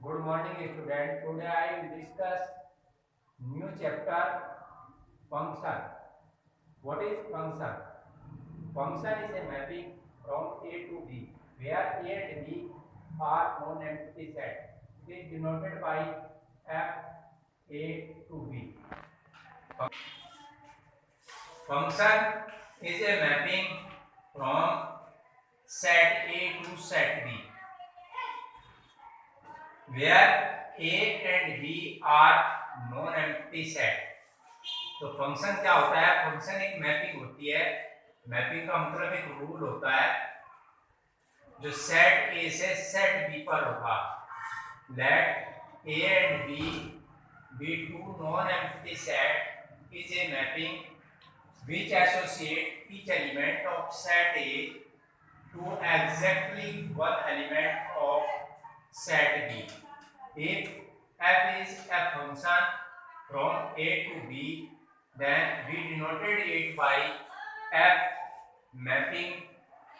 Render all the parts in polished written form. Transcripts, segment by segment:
Good morning, student. Today I will discuss new chapter function. What is function? Function is a mapping from A to B, where A and B are non-empty set. It is denoted by F A to B. Function is a mapping from set A to set B, where A and B are non-empty set. तो function क्या होता है? Function एक mapping होती है। Mapping का मतलब एक रूल होता है जो सेट ए से सेट बी पर होगा। Let A and B be two non empty set is a mapping which associate each element of set A to exactly one element of set B. If f is a function from A to B, then we denoted it by f mapping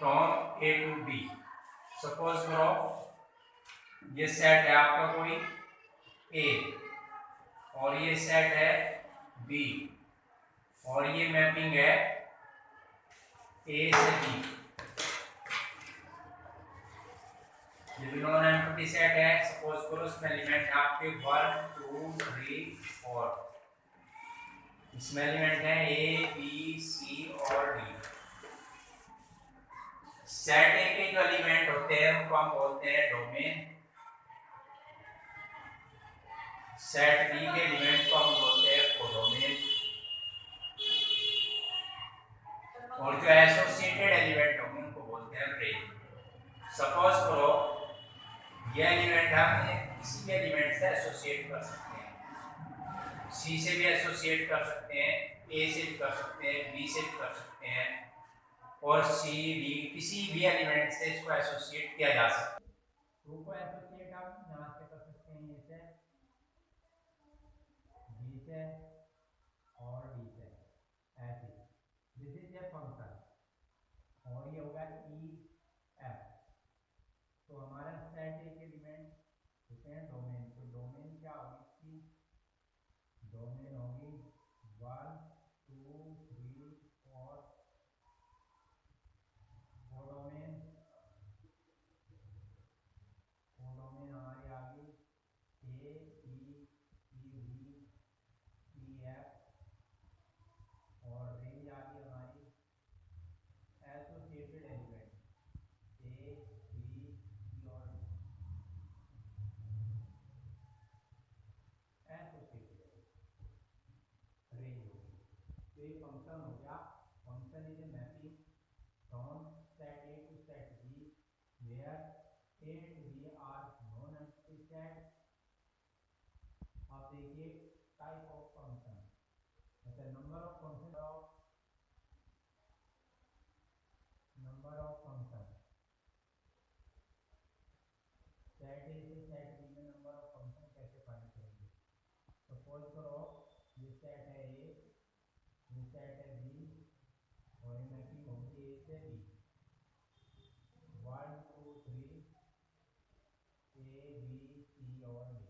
from A to B. Suppose करो ये set है आपका कोई A और ये set है B और ये मैपिंग है A से B। ये नॉन एम्प्टी सेट है। सपोज करो इसमें एलिमेंट है आपके 1 2 3 4। इसमें एलिमेंट है ए बी सी और डी। सेट ए के जो एलिमेंट होते हैं उनको हम बोलते हैं डोमेन। सेट बी के एलिमेंट को हम बोलते हैं कोडोमेन। और जो एसोसिएटेड एलिमेंट होंगे उनको बोलते हैं रेंज। सपोज करो ये एलिमेंट हम किसी भी एलिमेंट से एसोसिएट कर सकते हैं। सी से भी एसोसिएट कर सकते हैं, ए से भी कर सकते हैं, बी से भी कर सकते हैं और सी डी किसी भी एलिमेंट से इसको एसोसिएट किया जा सकता है। टू को एसोसिएट आप यहाँ से कर सकते हैं, ए से, बी से और डी से, ऐसे। दिस इज ए फंक्शन और ये होगा ई एफ। तो हमारा सेट ए के एलिमेंट होते हैं डोमेन। तो डोमेन क्या होगी? डोमेन होगी 1 2 3 4 कोडोमेन। कोडोमेन हमारी आ गई A B C D E F और रेंज आ गई हमारी associated element A B C और एसोसिएटेड रेंज होगी। तो ये फंक्शन हो गया। Function is a mapping from set A to set B where A and B are non empty set. अब देखिए टाइप ऑफ फंक्शन, जैसे number of function set A से सेट बी में नंबर ऑफ फंक्शन कैसे find करेंगे? Suppose करो ये set है ए, ये सेट है बी और ये मैपिंग होगी ए से बी। 1 2 3 ए बी सी और डी।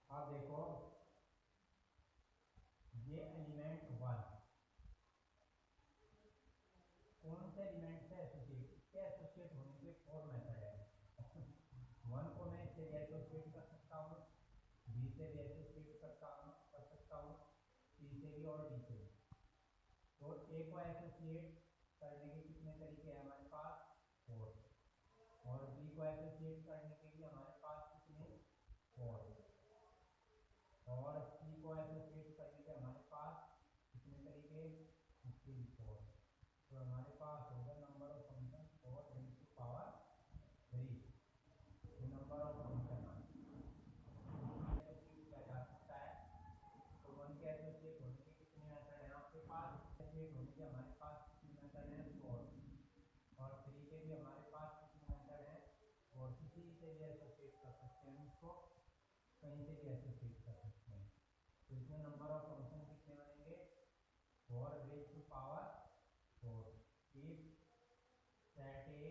अब देखो ये एलिमेंट 1 कौन से एलिमेंट से एसोसिएट होने के 4 मेथड है। 1 को मैं इससे भी एसोसिएट कर सकता हूँ, बी से भी एसोसिएट कर सकता हूँ, सी से भी और डी से भी। तो ए को एसोसिएट करने के कितने तरीके हैं हमारे पास? 4। और बी को एसोसिएट करने के लिए हमारे पास कितने? 4। और सी को एसोसिएट करने के हमारे पास कितने तरीके? 3 4। तो हमारे पास होगा number of function 4 raise to power 3। ये नंबर ऑफ फंक्शन एसोसिएट किया जा सकता है। तो 1 के एसोसिएट होने के कितने मेथड हैं आपके पास? एसोसिएट होने के हमारे पास कितने मेथड हैं? 4। और 3 के भी हमारे पास कितने मेथड हैं? और किसी से भी एसोसिएट कर सकते हैं, इसको कहीं से भी एसोसिएट कर सकते हैं। तो इसमें नंबर ऑफ फंक्शन कितने बनेंगे? 4 raise to power 4। If set A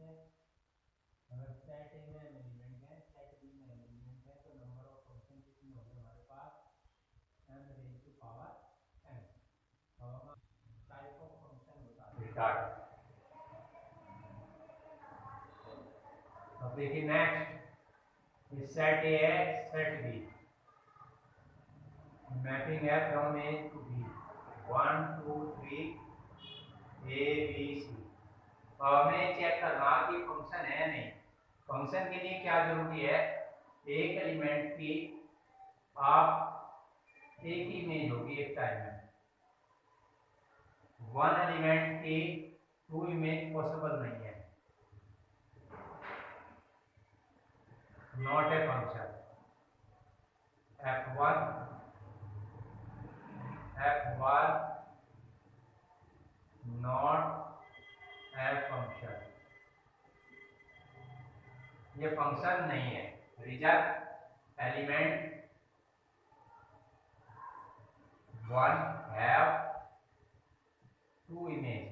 अगर सेट ए में एलिमेंट है, सेट बी में एलिमेंट है, तो नंबर ऑफ फंक्शन कितने होंगे हमारे पास? m raise to power n। अब हम टाइप ऑफ फंक्शन बताते हैं। अब देखिए नेक्स्ट, सेट ए है, सेट बी, मैपिंग है from A to B, 1 2 3 A B C. अब हमें चेक करना कि फंक्शन है नहीं। फंक्शन के लिए क्या जरूरी है? एक एलिमेंट की आप एक ही इमेज होगी एक टाइम में, वन एलिमेंट की टू इमेज पॉसिबल नहीं है, not a function. f1 not a function, ये फंक्शन नहीं है। Reason, element 1 have two image,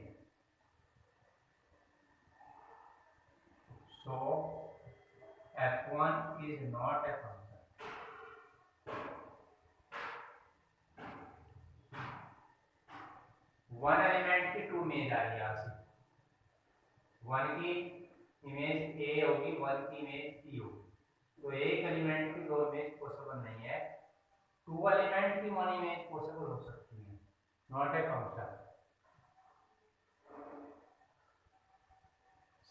so f1 is not a function। One element की टू इमेज आ रही है, वन की इमेज ए होगी, वन की इमेज बी होगी, तो एक एलिमेंट की दो इमेज पॉसिबल नहीं है। टू एलिमेंट की वन इमेज पॉसिबल हो सकती है, not a function.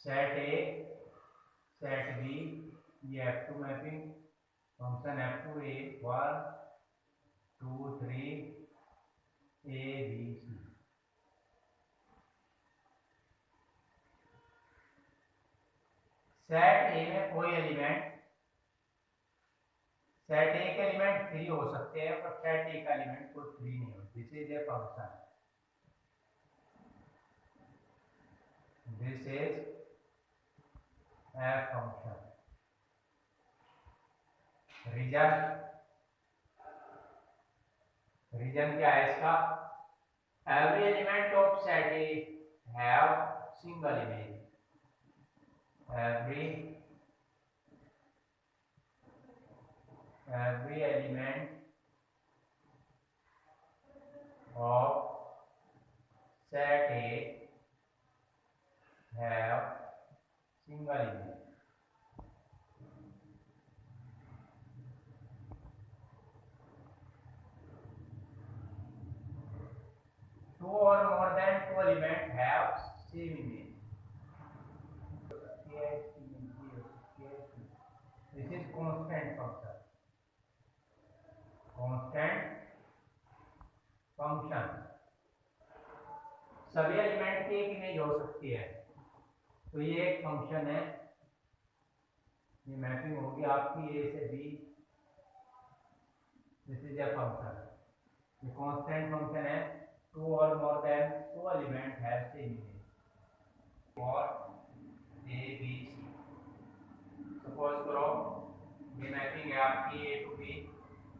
Set A, set B, ये f2 mapping function f2 A 1 2 3 A B C. Set A में कोई एलिमेंट, सेट ए के एलिमेंट 3 हो सकते हैं, पर सेट ए का एलिमेंट कोई 3 नहीं होता। This is a function, this is a function. Reason, reason क्या है इसका? Every element of set A have single image, every element of set A have single image। Two or more than two elements have same image। This is constant function, constant function। सभी element की एक image हो सकती है, तो ये एक function है। ये मैपिंग होगी आपकी ए से B, this is a function. ये कांस्टेंट फंक्शन है। टू और more than two element have same image for A B C. Suppose करो ये मैपिंग है आपकी ए टू बी,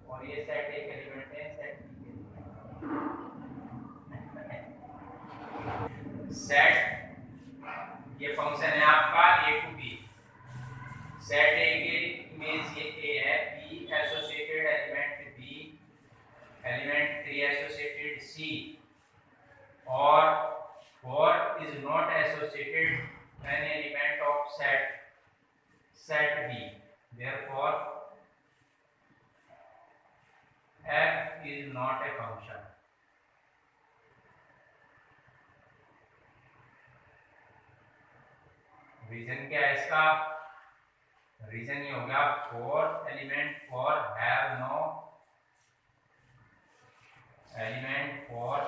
और ये सेट एक एलिमेंट है, सेट बी के सेट, ये फंक्शन है आपका A to B. Set A के इमेज ये ए है, B associated element B, element 3 associated C, और 4 is not associated any element of set B, therefore f is not a function। Reason क्या है इसका? रीजन ये होगा 4 element 4 have no element 4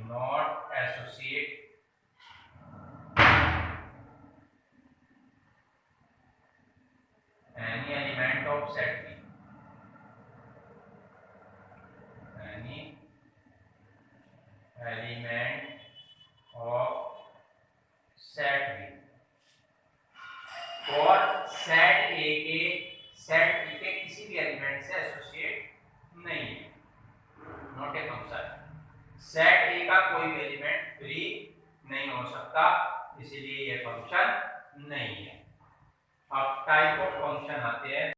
not associate any element of set B, any element of set B। और set A के set B के किसी भी एलिमेंट से एसोसिएट नहीं है, नॉट ए फंक्शन। सेट ए का कोई भी एलिमेंट फ्री नहीं हो सकता, इसलिए ये फंक्शन नहीं है। अब टाइप ऑफ फंक्शन आते हैं।